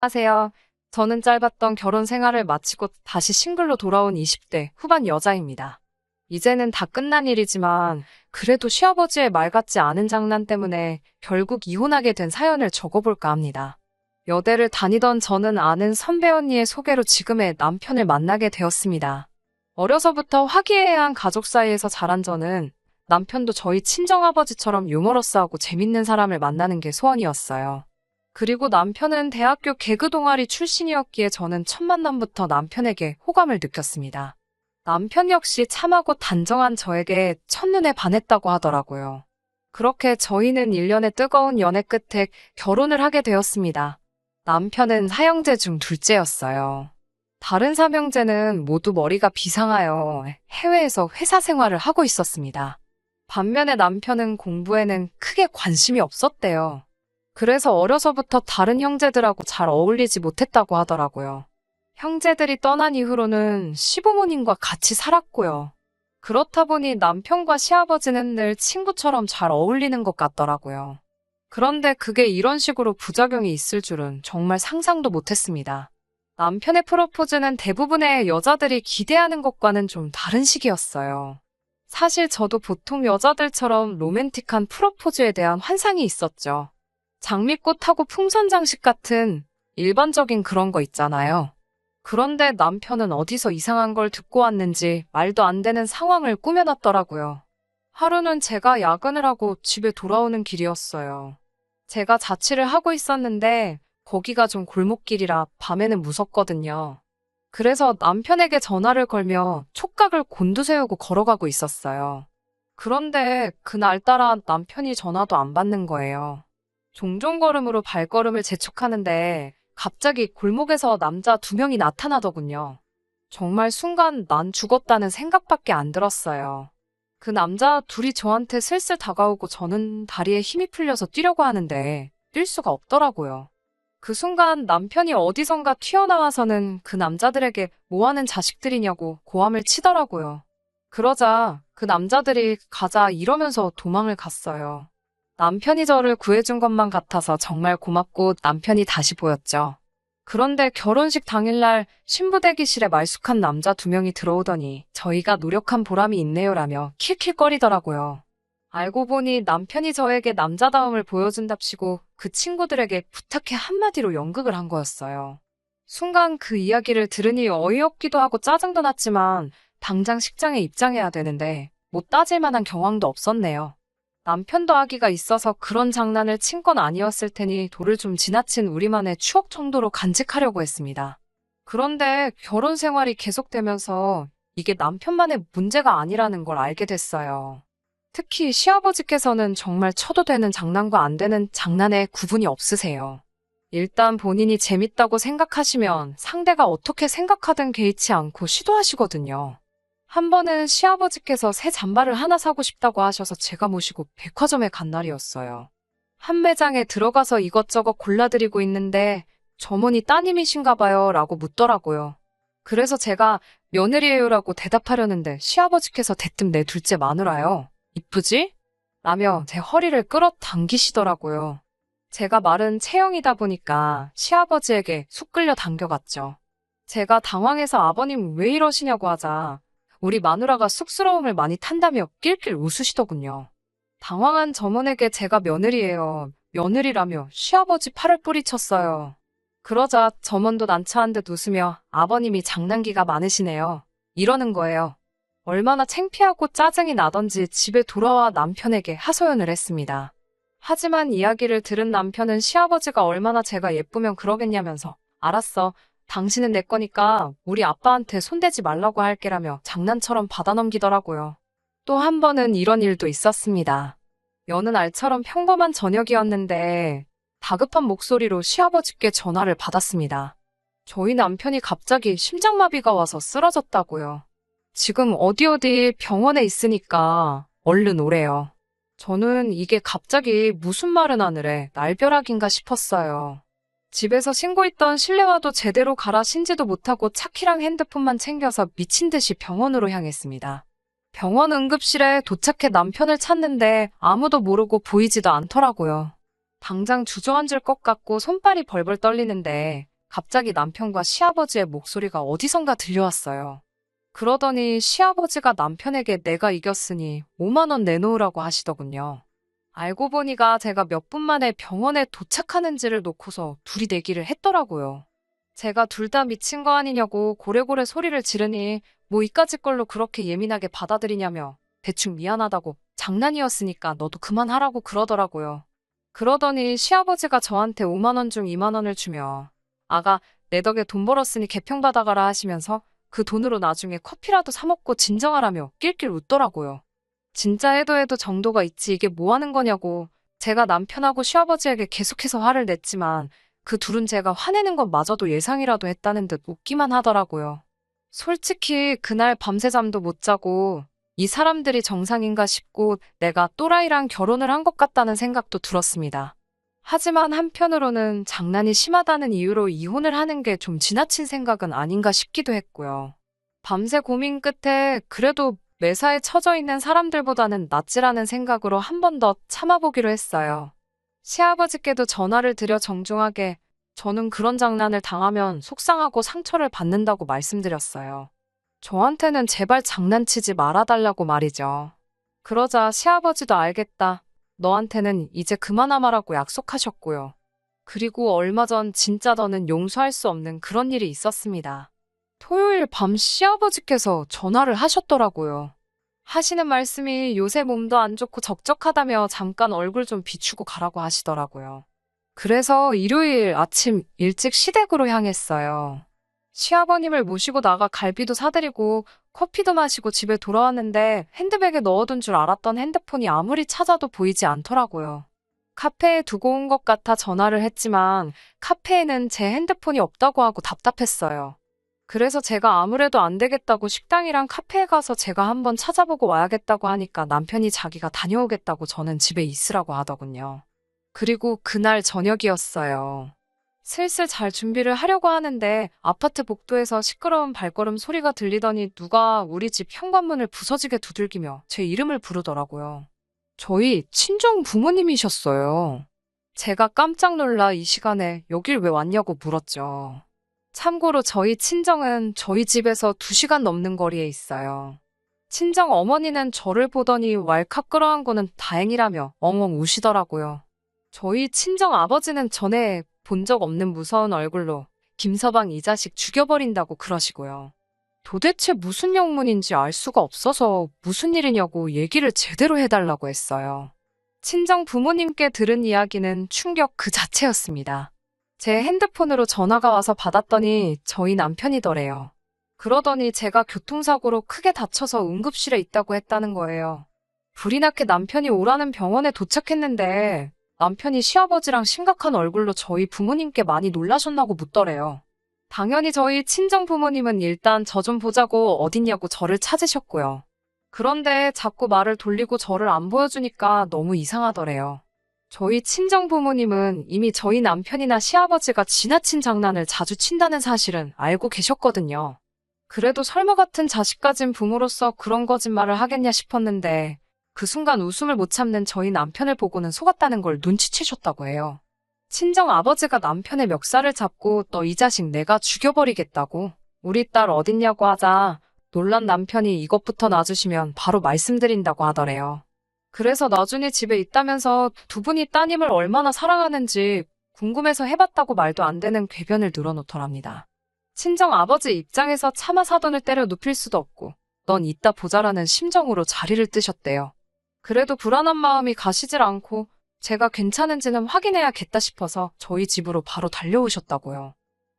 안녕하세요. 저는 짧았던 결혼 생활을 마치고 다시 싱글로 돌아온 20대 후반 여자입니다. 이제는 다 끝난 일이지만 그래도 시아버지의 말 같지 않은 장난 때문에 결국 이혼하게 된 사연을 적어볼까 합니다. 여대를 다니던 저는 아는 선배 언니의 소개로 지금의 남편을 만나게 되었습니다. 어려서부터 화기애애한 가족 사이에서 자란 저는 남편도 저희 친정아버지처럼 유머러스하고 재밌는 사람을 만나는 게 소원이었어요. 그리고 남편은 대학교 개그 동아리 출신이었기에 저는 첫 만남부터 남편에게 호감을 느꼈습니다. 남편 역시 참하고 단정한 저에게 첫눈에 반했다고 하더라고요. 그렇게 저희는 1년의 뜨거운 연애 끝에 결혼을 하게 되었습니다. 남편은 사형제 중 둘째였어요. 다른 삼형제는 모두 머리가 비상하여 해외에서 회사 생활을 하고 있었습니다. 반면에 남편은 공부에는 크게 관심이 없었대요. 그래서 어려서부터 다른 형제들하고 잘 어울리지 못했다고 하더라고요. 형제들이 떠난 이후로는 시부모님과 같이 살았고요. 그렇다 보니 남편과 시아버지는 늘 친구처럼 잘 어울리는 것 같더라고요. 그런데 그게 이런 식으로 부작용이 있을 줄은 정말 상상도 못했습니다. 남편의 프로포즈는 대부분의 여자들이 기대하는 것과는 좀 다른 식이었어요. 사실 저도 보통 여자들처럼 로맨틱한 프로포즈에 대한 환상이 있었죠. 장미꽃하고 풍선장식 같은 일반적인 그런 거 있잖아요. 그런데 남편은 어디서 이상한 걸 듣고 왔는지 말도 안 되는 상황을 꾸며놨더라고요. 하루는 제가 야근을 하고 집에 돌아오는 길이었어요. 제가 자취를 하고 있었는데 거기가 좀 골목길이라 밤에는 무섭거든요. 그래서 남편에게 전화를 걸며 촉각을 곤두세우고 걸어가고 있었어요. 그런데 그날따라 남편이 전화도 안 받는 거예요. 종종 걸음으로 발걸음을 재촉하는데 갑자기 골목에서 남자 2명이 나타나더군요. 정말 순간 난 죽었다는 생각밖에 안 들었어요. 그 남자 둘이 저한테 슬슬 다가오고 저는 다리에 힘이 풀려서 뛰려고 하는데 뛸 수가 없더라고요. 그 순간 남편이 어디선가 튀어나와서는 그 남자들에게 뭐 하는 자식들이냐고 고함을 치더라고요. 그러자 그 남자들이 가자 이러면서 도망을 갔어요. 남편이 저를 구해준 것만 같아서 정말 고맙고 남편이 다시 보였죠. 그런데 결혼식 당일날 신부 대기실에 말쑥한 남자 2명이 들어오더니 저희가 노력한 보람이 있네요라며 킬킬거리더라고요. 알고 보니 남편이 저에게 남자다움을 보여준답시고 그 친구들에게 부탁해 한마디로 연극을 한 거였어요. 순간 그 이야기를 들으니 어이없기도 하고 짜증도 났지만 당장 식장에 입장해야 되는데 못 따질 만한 경황도 없었네요. 남편도 아기가 있어서 그런 장난을 친 건 아니었을 테니 도를 좀 지나친 우리만의 추억 정도로 간직하려고 했습니다. 그런데 결혼 생활이 계속되면서 이게 남편만의 문제가 아니라는 걸 알게 됐어요. 특히 시아버지께서는 정말 쳐도 되는 장난과 안 되는 장난에 구분이 없으세요. 일단 본인이 재밌다고 생각하시면 상대가 어떻게 생각하든 개의치 않고 시도하시거든요. 한 번은 시아버지께서 새 잠바를 하나 사고 싶다고 하셔서 제가 모시고 백화점에 간 날이었어요. 한 매장에 들어가서 이것저것 골라드리고 있는데 점원이 따님이신가 봐요 라고 묻더라고요. 그래서 제가 며느리예요라고 대답하려는데 시아버지께서 대뜸 내 둘째 마누라요. 이쁘지? 라며 제 허리를 끌어당기시더라고요. 제가 마른 체형이다 보니까 시아버지에게 쑥 끌려 당겨갔죠. 제가 당황해서 아버님 왜 이러시냐고 하자 우리 마누라가 쑥스러움을 많이 탄다며 낄낄 웃으시더군요. 당황한 점원에게 제가 며느리예요. 며느리라며 시아버지 팔을 뿌리쳤어요. 그러자 점원도 난처한 듯 웃으며 아버님이 장난기가 많으시네요. 이러는 거예요. 얼마나 창피하고 짜증이 나던지 집에 돌아와 남편에게 하소연을 했습니다. 하지만 이야기를 들은 남편은 시아버지가 얼마나 제가 예쁘면 그러겠냐면서 알았어. 당신은 내 거니까 우리 아빠한테 손대지 말라고 할게라며 장난처럼 받아넘기더라고요. 또 한 번은 이런 일도 있었습니다. 여느 날처럼 평범한 저녁이었는데 다급한 목소리로 시아버지께 전화를 받았습니다. 저희 남편이 갑자기 심장마비가 와서 쓰러졌다고요. 지금 어디 병원에 있으니까 얼른 오래요. 저는 이게 갑자기 무슨 말은 하늘에 날벼락인가 싶었어요. 집에서 신고 있던 실내화도 제대로 갈아 신지도 못하고 차키랑 핸드폰만 챙겨서 미친 듯이 병원으로 향했습니다. 병원 응급실에 도착해 남편을 찾는데 아무도 모르고 보이지도 않더라고요. 당장 주저앉을 것 같고 손발이 벌벌 떨리는데 갑자기 남편과 시아버지의 목소리가 어디선가 들려왔어요. 그러더니 시아버지가 남편에게 내가 이겼으니 5만 원 내놓으라고 하시더군요. 알고 보니까 제가 몇 분 만에 병원에 도착하는지를 놓고서 둘이 내기를 했더라고요. 제가 둘 다 미친 거 아니냐고 고래고래 소리를 지르니 뭐 이까짓 걸로 그렇게 예민하게 받아들이냐며 대충 미안하다고 장난이었으니까 너도 그만하라고 그러더라고요. 그러더니 시아버지가 저한테 5만 원 중 2만 원을 주며 아가 내 덕에 돈 벌었으니 개평 받아가라 하시면서 그 돈으로 나중에 커피라도 사 먹고 진정하라며 낄낄 웃더라고요. 진짜 해도 정도가 있지 이게 뭐 하는 거냐고 제가 남편하고 시아버지에게 계속해서 화를 냈지만 그 둘은 제가 화내는 것마저도 예상이라도 했다는 듯 웃기만 하더라고요. 솔직히 그날 밤새 잠도 못 자고 이 사람들이 정상인가 싶고 내가 또라이랑 결혼을 한 것 같다는 생각도 들었습니다. 하지만 한편으로는 장난이 심하다는 이유로 이혼을 하는 게 좀 지나친 생각은 아닌가 싶기도 했고요. 밤새 고민 끝에 그래도 매사에 처져 있는 사람들보다는 낫지라는 생각으로 한 번 더 참아보기로 했어요. 시아버지께도 전화를 드려 정중하게 저는 그런 장난을 당하면 속상하고 상처를 받는다고 말씀드렸어요. 저한테는 제발 장난치지 말아달라고 말이죠. 그러자 시아버지도 알겠다. 너한테는 이제 그만하마라고 약속하셨고요. 그리고 얼마 전 진짜 더는 용서할 수 없는 그런 일이 있었습니다. 토요일 밤 시아버지께서 전화를 하셨더라고요. 하시는 말씀이 요새 몸도 안 좋고 적적하다며 잠깐 얼굴 좀 비추고 가라고 하시더라고요. 그래서 일요일 아침 일찍 시댁으로 향했어요. 시아버님을 모시고 나가 갈비도 사드리고 커피도 마시고 집에 돌아왔는데 핸드백에 넣어둔 줄 알았던 핸드폰이 아무리 찾아도 보이지 않더라고요. 카페에 두고 온 것 같아 전화를 했지만 카페에는 제 핸드폰이 없다고 하고 답답했어요. 그래서 제가 아무래도 안 되겠다고 식당이랑 카페에 가서 제가 한번 찾아보고 와야겠다고 하니까 남편이 자기가 다녀오겠다고 저는 집에 있으라고 하더군요. 그리고 그날 저녁이었어요. 슬슬 잘 준비를 하려고 하는데 아파트 복도에서 시끄러운 발걸음 소리가 들리더니 누가 우리 집 현관문을 부서지게 두들기며 제 이름을 부르더라고요. 저희 친정 부모님이셨어요. 제가 깜짝 놀라 이 시간에 여길 왜 왔냐고 물었죠. 참고로 저희 친정은 저희 집에서 2시간 넘는 거리에 있어요. 친정 어머니는 저를 보더니 왈칵 끌어안고는 다행이라며 엉엉 우시더라고요. 저희 친정 아버지는 전에 본 적 없는 무서운 얼굴로 김서방 이 자식 죽여버린다고 그러시고요. 도대체 무슨 영문인지 알 수가 없어서 무슨 일이냐고 얘기를 제대로 해달라고 했어요. 친정 부모님께 들은 이야기는 충격 그 자체였습니다. 제 핸드폰으로 전화가 와서 받았더니 저희 남편이더래요. 그러더니 제가 교통사고로 크게 다쳐서 응급실에 있다고 했다는 거예요. 불이 나게 남편이 오라는 병원에 도착했는데 남편이 시아버지랑 심각한 얼굴로 저희 부모님께 많이 놀라셨나고 묻더래요. 당연히 저희 친정 부모님은 일단 저 좀 보자고 어딨냐고 저를 찾으셨고요. 그런데 자꾸 말을 돌리고 저를 안 보여주니까 너무 이상하더래요. 저희 친정 부모님은 이미 저희 남편이나 시아버지가 지나친 장난을 자주 친다는 사실은 알고 계셨거든요. 그래도 설마 같은 자식 가진 부모로서 그런 거짓말을 하겠냐 싶었는데 그 순간 웃음을 못 참는 저희 남편을 보고는 속았다는 걸 눈치채셨다고 해요. 친정 아버지가 남편의 멱살을 잡고 너 이 자식 내가 죽여버리겠다고 우리 딸 어딨냐고 하자 놀란 남편이 이것부터 놔주시면 바로 말씀드린다고 하더래요. 그래서 나중에 집에 있다면서 두 분이 따님을 얼마나 사랑하는지 궁금해서 해봤다고 말도 안 되는 궤변을 늘어놓더랍니다. 친정 아버지 입장에서 차마 사돈을 때려 눕힐 수도 없고 넌 이따 보자라는 심정으로 자리를 뜨셨대요. 그래도 불안한 마음이 가시질 않고 제가 괜찮은지는 확인해야겠다 싶어서 저희 집으로 바로 달려오셨다고요.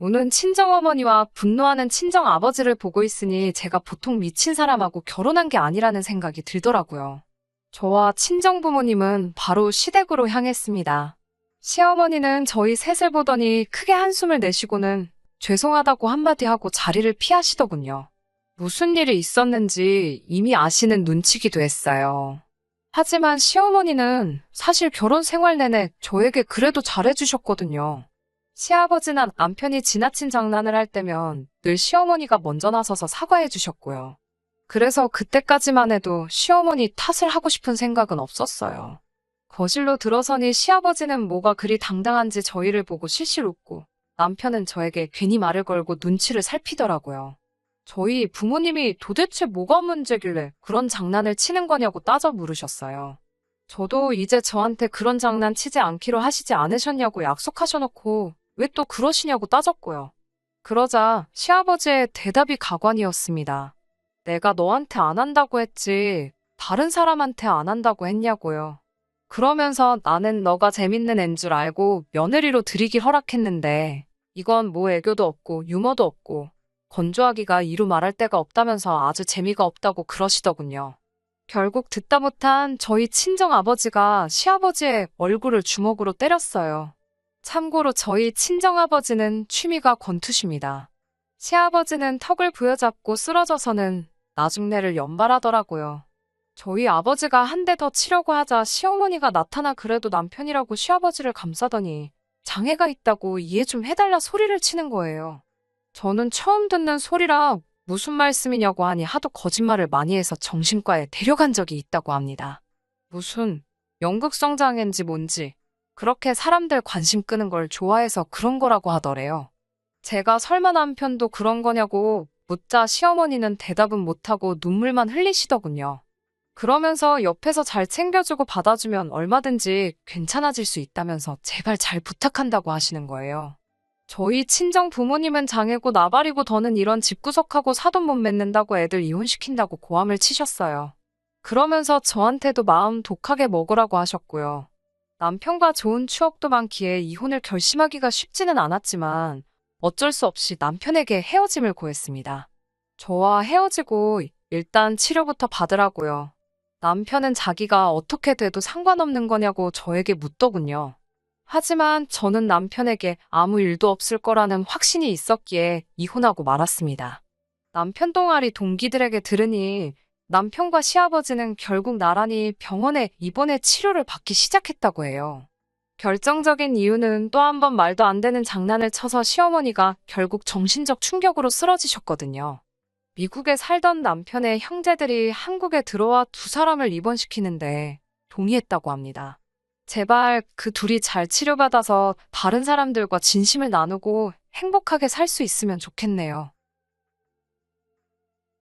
우는 친정어머니와 분노하는 친정아버지를 보고 있으니 제가 보통 미친 사람하고 결혼한 게 아니라는 생각이 들더라고요. 저와 친정부모님은 바로 시댁으로 향했습니다. 시어머니는 저희 셋을 보더니 크게 한숨을 내쉬고는 죄송하다고 한마디 하고 자리를 피하시더군요. 무슨 일이 있었는지 이미 아시는 눈치기도 했어요. 하지만 시어머니는 사실 결혼 생활 내내 저에게 그래도 잘해주셨거든요. 시아버지나 남편이 지나친 장난을 할 때면 늘 시어머니가 먼저 나서서 사과해 주셨고요. 그래서 그때까지만 해도 시어머니 탓을 하고 싶은 생각은 없었어요. 거실로 들어서니 시아버지는 뭐가 그리 당당한지 저희를 보고 실실 웃고 남편은 저에게 괜히 말을 걸고 눈치를 살피더라고요. 저희 부모님이 도대체 뭐가 문제길래 그런 장난을 치는 거냐고 따져 물으셨어요. 저도 이제 저한테 그런 장난 치지 않기로 하시지 않으셨냐고 약속하셔놓고 왜 또 그러시냐고 따졌고요. 그러자 시아버지의 대답이 가관이었습니다. 내가 너한테 안 한다고 했지 다른 사람한테 안 한다고 했냐고요. 그러면서 나는 너가 재밌는 앤 줄 알고 며느리로 들이길 허락했는데 이건 뭐 애교도 없고 유머도 없고 건조하기가 이루 말할 데가 없다면서 아주 재미가 없다고 그러시더군요. 결국 듣다 못한 저희 친정아버지가 시아버지의 얼굴을 주먹으로 때렸어요. 참고로 저희 친정아버지는 취미가 권투십니다. 시아버지는 턱을 부여잡고 쓰러져서는 나중내를 연발하더라고요. 저희 아버지가 한 대 더 치려고 하자 시어머니가 나타나 그래도 남편이라고 시아버지를 감싸더니 장애가 있다고 이해 좀 해달라 소리를 치는 거예요. 저는 처음 듣는 소리라 무슨 말씀이냐고 하니 하도 거짓말을 많이 해서 정신과에 데려간 적이 있다고 합니다. 무슨 연극성 장애인지 뭔지 그렇게 사람들 관심 끄는 걸 좋아해서 그런 거라고 하더래요. 제가 설마 남편도 그런 거냐고 묻자 시어머니는 대답은 못하고 눈물만 흘리시더군요. 그러면서 옆에서 잘 챙겨주고 받아주면 얼마든지 괜찮아질 수 있다면서 제발 잘 부탁한다고 하시는 거예요. 저희 친정 부모님은 장애고 나발이고 더는 이런 집구석하고 사돈 못 맺는다고 애들 이혼시킨다고 고함을 치셨어요. 그러면서 저한테도 마음 독하게 먹으라고 하셨고요. 남편과 좋은 추억도 많기에 이혼을 결심하기가 쉽지는 않았지만 어쩔 수 없이 남편에게 헤어짐을 고했습니다. 저와 헤어지고 일단 치료부터 받으라고요. 남편은 자기가 어떻게 돼도 상관없는 거냐고 저에게 묻더군요. 하지만 저는 남편에게 아무 일도 없을 거라는 확신이 있었기에 이혼하고 말았습니다. 남편 동아리 동기들에게 들으니 남편과 시아버지는 결국 나란히 병원에 입원해 치료를 받기 시작했다고 해요. 결정적인 이유는 또 한 번 말도 안 되는 장난을 쳐서 시어머니가 결국 정신적 충격으로 쓰러지셨거든요. 미국에 살던 남편의 형제들이 한국에 들어와 두 사람을 입원시키는데 동의했다고 합니다. 제발 그 둘이 잘 치료받아서 다른 사람들과 진심을 나누고 행복하게 살 수 있으면 좋겠네요.